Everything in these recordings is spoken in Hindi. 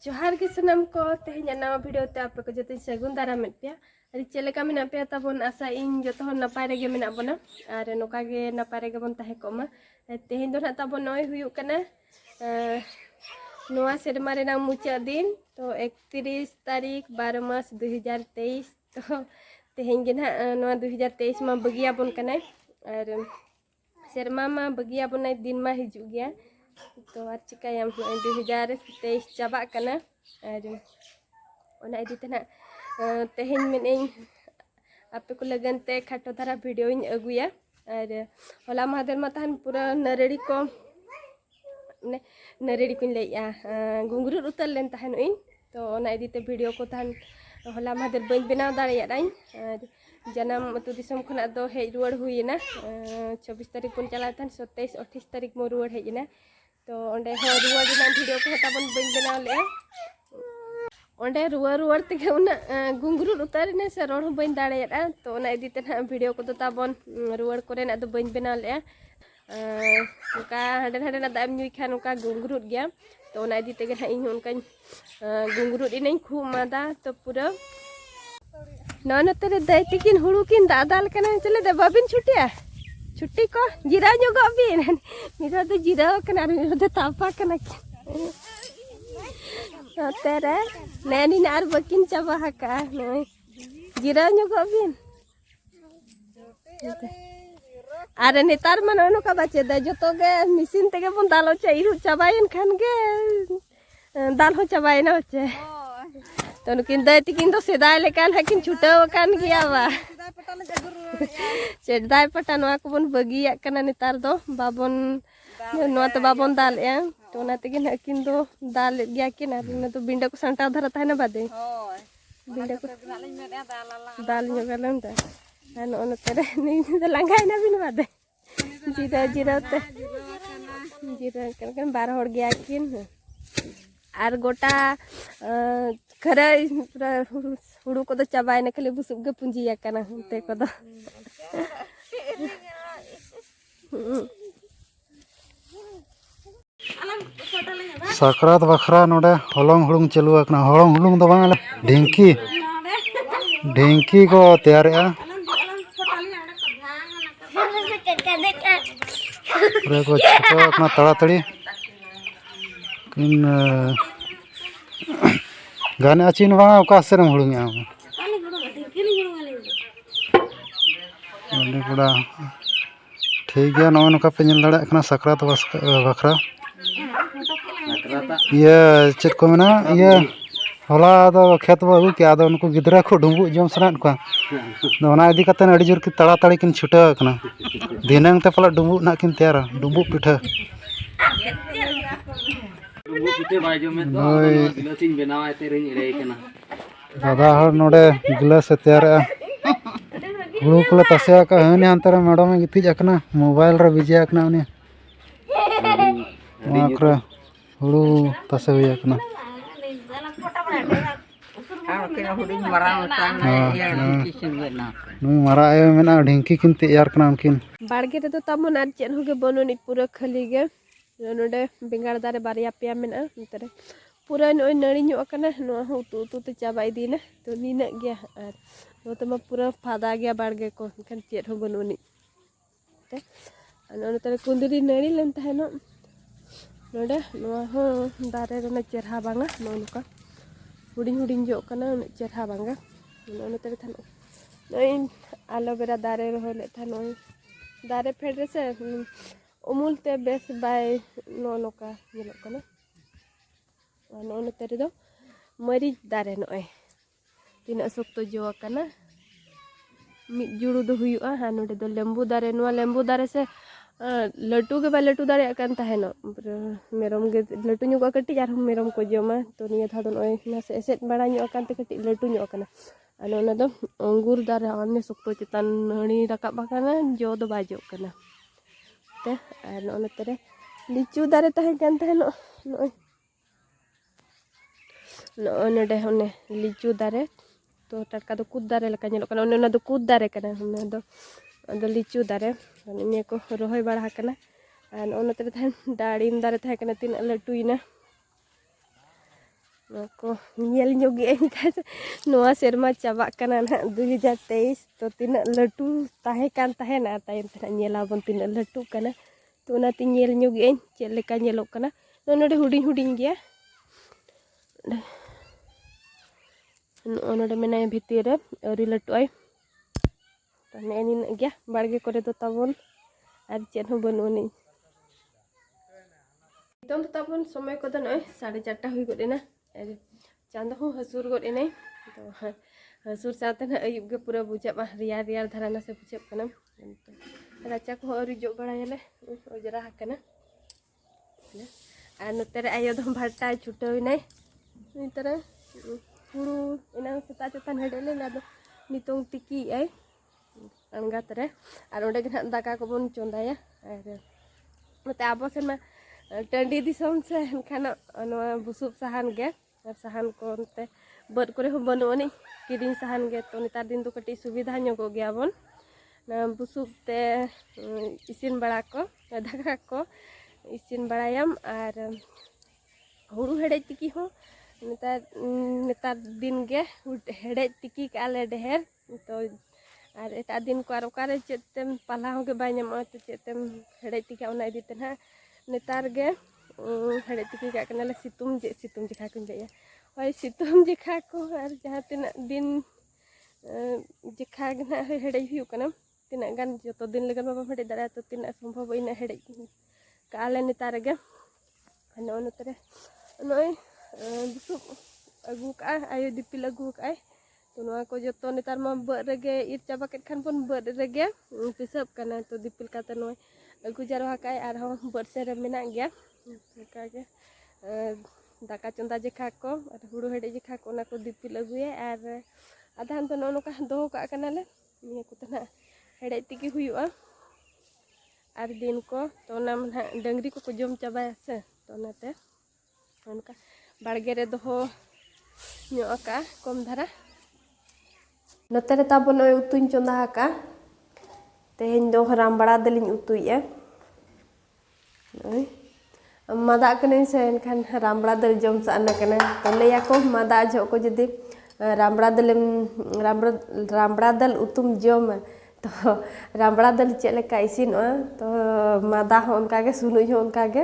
जोहार के सनम को तेहन नवा वीडियो ते आपे को जते सगुन दाराम पे अरे चलेका मेना पे ताबन आशा इन जतो हन नपाय रेगे मेना बना आर नोका गे नपाय रेगे बन ताहे कोमा तेहन दो ना ताबन नय हुयु कना नोआ सेरमा रेना मुचा दिन तो 31 तारीख 12 मास 2023 तो तेहन गे ना नोआ 2023 मा बगिया बन कना और सेरमा मा बगिया बन दिन मा हिजु गया तो आज चिकायाम 2023 चाबा कना और ओना इदी तना तेहन मेनें आपे को लगनते खाटो धारा वीडियो इन अगुया और होला महादेर मा तहन पूरा नरेड़ी को नरेड़ी को लैया गुंगरू उतर लेन तहन इन तो ओना इदीते वीडियो को तहन होला महादेर बन बनाव दाड़ेयादाई जन्म अतु दिसम खना दो हेज रुवाड़ हुईना 24 तारीख बन चला तहन 27 28 तारीख मो रुवाड़ हेजना तो ओंडे हो रुवाड़ दिना वीडियो को ताबन बन बनाव ले ओंडे रुवाड़ तेगे उना गुंगरू उतारने से रोड बन दाड़ेया तो ओना इदीते ना वीडियो को ताबन रुवाड़ कोरेना दो बन बनाव ले उनका हंडे हंडे ना दाम न्यूई खान उनका गुंगरू गया तो ओना इदी तेगे ना इन उनका गुंगरू इनई खूब मादा तो पूरा नते दै तिकिन हुड़ू किन दादाल कना चले दे बाबिन छुटिया छुट्टी को जिरा जोगो बिन मिरा तो जिरा कना मिरा तो तापा कना तेरे नैनी नार बकिन चाबा हका नय जिरा जोगो बिन अरे नेतार मन ओनो का बचे दे जतो गे मशीन तेगे बन दालो चाइरु चाबाइन खान गे दाल हो चाबाइना होचे तो नुकिन दै तिकिन तो सेदाय लेकान हकिन छुटाव कान गिया बा सेदाय पटा नोआ को बन बगिया कना नेतार दो बाबन नोआ तो बाबन दाल ए तो ना तिकिन हकिन दो दाल गिया किन न तो बिंडा को संटाव धरा ताहना बादे बिंडा को दाल जोगालन ता न ओन तेरे नि लंगाइना बिन बादे जीरा जीरा ते जीरा कन 12 होड़ गिया किन आर गोटा खरा पूरा हुड़ू को चाबायना खाली बुसुब गे पुंजिया कना ते को दो साकरात बखरा नोडे हलंग हुड़ुंग चलू आकना हलंग हुड़ुंग दो बांगले ढेंकी को तैयारेआ पूरा को छटो आकना तड़ातड़ी किन गाने अचिन बांगा ओका सेरम हुड़ुंग आ पूरा ठीक गया नौ नका पे नेल दाड़ा कना साकरात बखरा ये चेक को मेना ये होला दो खेत बो अगु के आदो उनको गिदरा को डुंबु जम सनात को दो ना इदी कतन अड़ी जोर की तड़ातड़ी किन छुटा कना दिनंग ते पला डुंबु ना किन तैयार डुंबु पिठा डुंबु पिठे बाय जो में तो गिलासिन बनावा ते रिन इड़े कना दादा हर नोडे गिलास तैयार हुड़ू को तसिया का हने अंतर मैडम गिति जाकना मोबाइल रे बिजी आकना उनी माकरा हुड़ू तसे हुई आकना मारा आयो मेना ढिंकी किन तैयार कना उनकिन बाड़गे रे तो तमन आर चेन होगे बनोनी पूरा खाली गे नोडे बेंगाड़ दारे बारिया पेया मेना नतरे पूरा नोय नड़ी ᱧᱚᱜ ᱠᱟᱱᱟ ᱱᱚᱣᱟ ᱦᱚᱸ ᱩᱛᱩ ᱩᱛᱩ ᱛᱮ ᱪᱟᱵᱟ ᱤᱫᱤᱭᱮᱱᱟ ᱛᱚ ᱱᱤᱱᱟᱹᱜ ᱜᱮᱭᱟ ᱟᱨ ᱱᱚᱛᱮ ᱢᱟ ᱯᱩᱨᱟᱹ ᱯᱷᱟᱫᱟ ᱜᱮᱭᱟ ᱵᱟᱲᱜᱮ ᱠᱚ ᱮᱱᱠᱷᱟᱱ ᱪᱮᱫ ᱦᱚᱸ ᱵᱟᱹᱱᱩᱜ ᱟᱹᱱᱤᱡ ᱛᱮ ᱱᱚᱛᱮ ᱨᱮ ᱠᱩᱸᱫᱽᱨᱤ ᱱᱟᱹᱲᱤ ᱞᱮᱱ ᱛᱟᱦᱮᱱᱚᱜ ᱱᱚᱰᱮ ᱱᱚᱣᱟ ᱦᱚᱸ ᱫᱟᱨᱮ ᱨᱮᱱᱟᱜ ᱪᱮᱨᱦᱟ ᱵᱟᱝᱟ ᱱᱚᱜᱼᱚ ᱱᱚᱝᱠᱟ ᱦᱩᱰᱤᱧ ᱦᱩᱰᱤᱧ ᱡᱚᱜ ᱠᱟᱱᱟ ᱩᱱᱟᱹᱜ ᱪᱮᱨᱦᱟ ᱵᱟᱝᱟ ᱱᱚᱛᱮ ᱨᱮ ᱛᱟᱦᱮᱱᱚᱜ ᱱᱚᱜᱼᱚᱭ ᱟᱞᱳᱵᱮᱨᱟ ᱫᱟᱨᱮ ᱨᱚᱦᱚᱭ ᱞᱮᱫ ᱛᱟᱦᱮᱱ ᱱᱚᱜᱼᱚᱭ दारे फेड रे से उमुल ते बेस बाय नो नोका ñeloग kana नो नते रे दो मरीच दारे नोय तीना सोक्तो जो kana मिद जुड़ू दो हुयुआ हा नोडे दो लेंबू दारे से लटू के बा लटू दारे कान ताहेनो मेरम गे लटू ᱧᱚᱜ कटी आर मेरम को जमा तो निया था दो नोय नासे एसेट बड़ा ᱧᱚᱜ कान ते कटी लटू ᱧᱚᱜ kana ano na do अंगूर दारे आने सोक्तो चितान नड़ी राकाब बाकाना जो दो बाजो kana te ano na tere licu दारे tahen kan taheno no node hone licu दारे तो टटका दो कूद दारे लका ñelok kana ona do कूद दारे kana ona do licu दारे निया को रोहय बाड़ा kana an ona tere tahen दाड़ीम दारे tahen kana तीन लटुइना को nyel nyogein kan noa serma cabak kana na 2023 to tina latu tahe kan tahe na tayen tina nyela bon tina latu kana to na tin nyel nyogein chet leka nyelok kana node huding huding gya node menay bhitir re ari latu ai to ne nin gya barge kore to tabon ar chet ho banu ni तो ताबन समय को नय 4:30 हुई गए ना चांद हो हसूर गए ना तो हसूर साथ अयुब के पूरा बुझा रियार रियार धराना से बुझे कना तो राचा को अरी जो बड़ायले ओजरा हकना आ नतरे आयो दम भाटा छुटोय नै नितरे हुड़ू इना सेता चेतान हेडेले ना दो नितों तिकी आई अनगात रे आर ओंडे गे दाका को बन चोंदाया आर मते आबो से मा टंडी दिसम से खाना बुसुब साहान गे साहान को बद करे हो बनुनी किदिन साहान गे तो नेतार दिन तो कटी सुविधा ᱧᱚᱜᱚᱜ गया बन बुसुब ते इसिन बड़ा को दाका को इसिन बड़ायाम आर हुड़ू हेड़े तिकी हो नेतार दिन गे हेड़े तिकी काले ढेर तो आर एटा दिन को आर ओकारे चेतेम पाला हो गे बाय ᱧᱟᱢᱚᱜᱼᱟ तो चेतेम हेड़े तिका ओना इदि ते ना नेतार गे हेड़े तिकी का कनाले सितुम जिखा को जाया ओय सितुम जिखा को आर जहां तना दिन जिखा गना हेड़े हुयु कना तना गान जतो दिन लगन बाबा हेड़े दाड़ा तो तना संभव इन हेड़े काले नेतार गे नो नतरे नोय बुसु अगु का आयो दिपिल अगु का तो नवा को जतो नेतार मा बद रेगे ir चाबा केट खान पन बद रेगे पिसब कना तो दिपिल काते नोय अगु जारवा का आर हो बद से रे मेना गया का के दाका चंदा जेखा को आर हुड़ू हेड़े जेखा को ना को दिपिल अगुए आर आधान तो नो का दो का कनाले निया को तना हेड़े तिकी हुयुआ आर दिन को तो ना डंगरी को जम चाबाया से तो नाते उनका बाड़गे रे दो ᱧᱚᱜ का कम धारा नते रे ताबन ओय उतुñ चंदा का तेहेñ दो रामबड़ा दलिñ उतुइया मादा कने से एनखान रामबड़ा दल जम साना कना तो लैया को मादा जो को जदि रामबड़ा दल उतुम जम तो रामबड़ा दल चेलेका इसिनोआ तो मादा हो उनका के सुनुई हो उनका के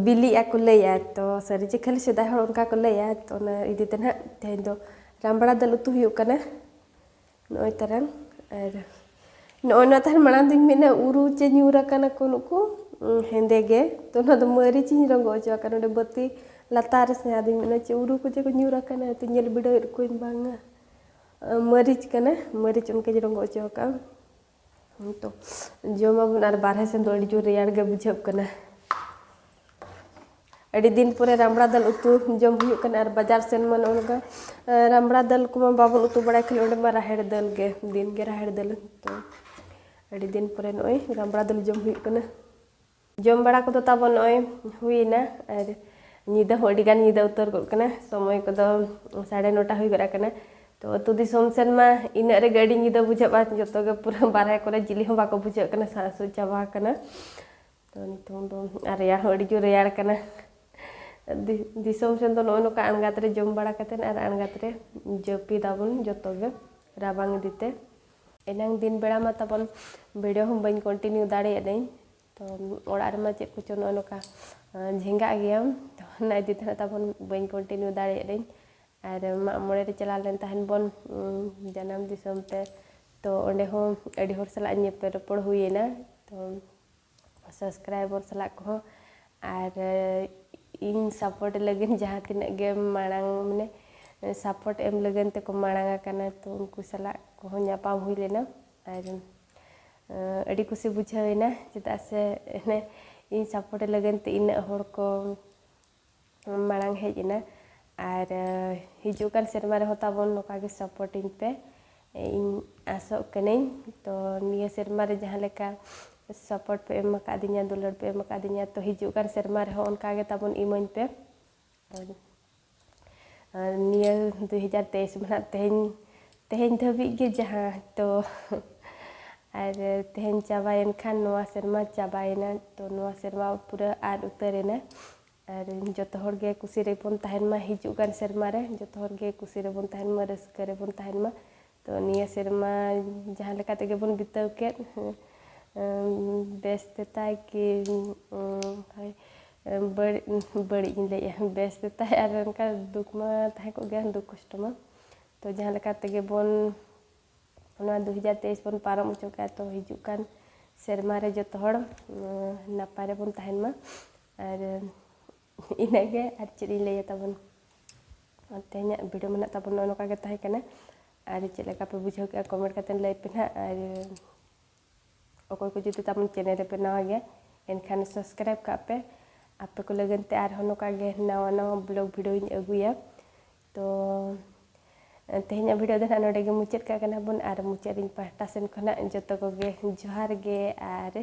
बिली को लैया तो सरी जे खाली सेदा हर उनका को लैया तो ना इदि ते ना तेहेñ दो रामबड़ा दल उतु हुयु कना नोय तरन आर नोय ना तहन माना दिन मेना उरु चे न्यूरा कना को नुको हेंदे गे तो ना तो मरी चिन रंगो जो कना डे बत्ती लातार से आदि मेना चे उरु को जे को न्यूरा कना तो नेल बिडो को बांगा मरीच कना मरीच उनके रंगो जो का तो जो माबन आर बारहे से दो जो रेयार गे बुझब कना अड़ी दिन पूरे रामबड़ा दल उतु जम हुयु कना आर बाजार सेन मन उनका रामबड़ा दल को बाबन उतु बड़ा खले ओंडे मा राहेड़ दल गे दिन गे राहेड़ दल तो अड़ी दिन पूरे नोय रामबड़ा दल जम हुयु कना जम बड़ा को तो ताबन नोय हुइना आर निदा हो अड़ी गान निदा उतर गो कना समय को दो 9:30 हुइ गरा कना तो अतु दिसम सेन मा इना रे गाड़ी निदा बुझाबा जतो गे पूरा बारहे करे जिली हो बाको बुझा कना सासु चाबा कना तो नितों दो आर या हो अड़ी जो रेयार कना दिसम सेन तो नोका अनगात रे जम बड़ा कते आर अनगात रे जपी दाबन जतो गे राबांग दिते एनांग दिन बेड़ा मा ताबन वीडियो हम बन कंटिन्यू दाड़े नै तो ओड़ा रे मा चेक कुछ नोका झेंगा गया तो ना इदि थे ताबन बन कंटिन्यू दाड़े नै आर मा मोड़े रे चला लेन तहन बन जन्म दिसम ते तो ओंडे हो अडी होर सला नेपे रपड़ हुइना तो सब्सक्राइबर सला को आर इन सपोर्ट लगिन जहाँ तीना गे मांग माने सपोर्ट एम लगन ते को मांगा कना तो उनको सला को ᱧᱟᱯᱟᱢ हुई लेना आर अड़ी खुशी बुझावेना चेदा से ने इन सपोर्ट लगन ते इन होड़ को मांग हेजना आर हिजु कान सेरमा रे होता बन नोका गे सपोर्टिंग पे इन आसो कने तो निया सेरमा रे जहाँ लेका सपोर्ट पे एम का दिया दुलड़ पे एम का दिया तो हिजु कान सेरमा रे हो उनका गे ताबन इमन पे निया 2023 मना तेहेñ धबी गे जहाँ तो आर तेहेñ चाबायन खान नोआ सेरमा चाबायना तो नोआ सेरमा पूरा आर उतरेना ᱟᱨ ᱡᱚᱛᱚ ᱦᱚᱲ ᱜᱮ ᱠᱩᱥᱤ ᱨᱮᱵᱚᱱ ᱛᱟᱦᱮᱱ ᱢᱟ ᱦᱤᱡᱩᱜ ᱠᱟᱱ ᱥᱮᱨᱢᱟ ᱨᱮ ᱡᱚᱛᱚ ᱦᱚᱲ ᱜᱮ ᱠᱩᱥᱤ ᱨᱮᱵᱚᱱ ᱛᱟᱦᱮᱱ ᱢᱟ ᱨᱟᱹᱥᱠᱟᱹ ᱨᱮᱵᱚन ᱛᱟᱦᱮᱱ ᱢᱟ ᱛᱚ ᱱᱤᱭᱟᱹ ᱥᱮᱨᱢᱟ ᱡᱟᱦᱟᱸ ᱞᱮᱠᱟ ᱛᱮᱜᱮ ᱵᱚᱱ ᱵᱤᱛᱟᱹᱣ ᱠᱮᱫ ᱵᱮᱥ ᱛᱮᱛᱟᱭ ᱠᱤ ᱵᱟᱹᱲᱤᱡ ᱤᱧ ᱞᱟᱹᱭᱮᱜᱼᱟ ᱵᱮᱥ ᱛᱮᱛᱟᱭ ᱟᱨ ᱚᱱᱠᱟ ᱫᱩᱠ ᱢᱟ ᱛᱟᱦᱮᱸ ᱠᱚᱜ ᱜᱮᱭᱟ ᱫᱩᱠ ᱠᱚᱥᱴᱚ ᱢᱟ ᱛᱚ ᱡᱟᱦᱟᱸ ᱞᱮᱠᱟ ᱛᱮᱜᱮ ᱵᱚᱱ ᱚᱱᱟ 2023 ᱵᱚᱱ ᱯᱟᱨᱚᱢ ᱚᱪᱚ ᱠᱟᱜᱼᱟ ᱛᱚ ᱦᱤᱡᱩᱜ ᱠᱟᱱ ᱥᱮᱨᱢᱟ ᱨᱮ ᱡᱚᱛᱚ ᱦᱚᱲ ᱱᱟᱯᱟᱭ ᱨᱮᱵᱚᱱ ᱛᱟᱦᱮᱱ ᱢᱟ ᱟᱨ ᱤᱱᱟᱹᱜᱮ ᱟᱨ ᱪᱮᱫ ᱤᱧ ᱞᱟᱹᱭᱟ ᱛᱟᱵᱚᱱ ᱛᱮᱦᱮᱧᱟᱜ ᱵᱷᱤᱰᱤᱭᱳ ᱢᱮᱱᱟᱜ ᱛᱟᱵᱚᱱᱟ ᱱᱚᱝᱠᱟ ᱜᱮ ᱛᱟᱦᱮᱸ ᱠᱟᱱᱟ ᱟᱨ ᱪᱮᱫ ᱞᱮᱠᱟ ᱯᱮ ᱵᱩᱡᱷᱟᱹᱣ ᱠᱮᱜᱼᱟ ᱠᱚᱢᱮᱱᱴ ᱠᱟᱛᱮ ᱞᱟᱹᱭ ᱯᱮ ᱱᱟᱦᱟᱜ ᱟᱨ ᱚᱠᱚᱭ ᱠᱚ ᱡᱩᱫᱤ ᱛᱟᱵᱚᱱ ᱪᱮᱱᱮᱞ ᱨᱮᱯᱮ ᱱᱟᱣᱟ ᱜᱮᱭᱟ ᱮᱱᱠᱷᱟᱱ ᱥᱟᱵᱥᱠᱨᱟᱭᱤᱵ ᱠᱟᱜ ᱯᱮ ᱟᱯᱮ ᱠᱚ ᱞᱟᱹᱜᱤᱫ ᱛᱮ ᱟᱨᱦᱚᱸ ᱱᱚᱝᱠᱟ ᱜᱮ ᱱᱟᱣᱟ ᱱᱟᱣᱟ ᱵᱞᱚᱜ ᱵᱷᱤᱰᱤᱭᱳᱧ ᱟᱹᱜᱩᱭᱟ ᱛᱚ ᱛᱮᱦᱮᱧᱟᱜ ᱵᱷᱤᱰᱤᱭᱳ ᱫᱚ ᱱᱟᱦᱟᱜ ᱱᱚᱸᱰᱮ ᱜᱮ ᱢᱩᱪᱟᱹᱫ ᱠᱟᱜ ᱠᱟᱱᱟ ᱵᱚᱱ ᱟᱨ ᱢᱩᱪᱟᱹᱫ ᱤᱧ ᱯᱟᱦᱴᱟ ᱥᱮᱱ ᱠᱷᱚᱱᱟᱜ ᱡᱚᱛᱚ ᱠᱚᱜᱮ ᱡᱚᱦᱟᱨ ᱜᱮ ᱟᱨ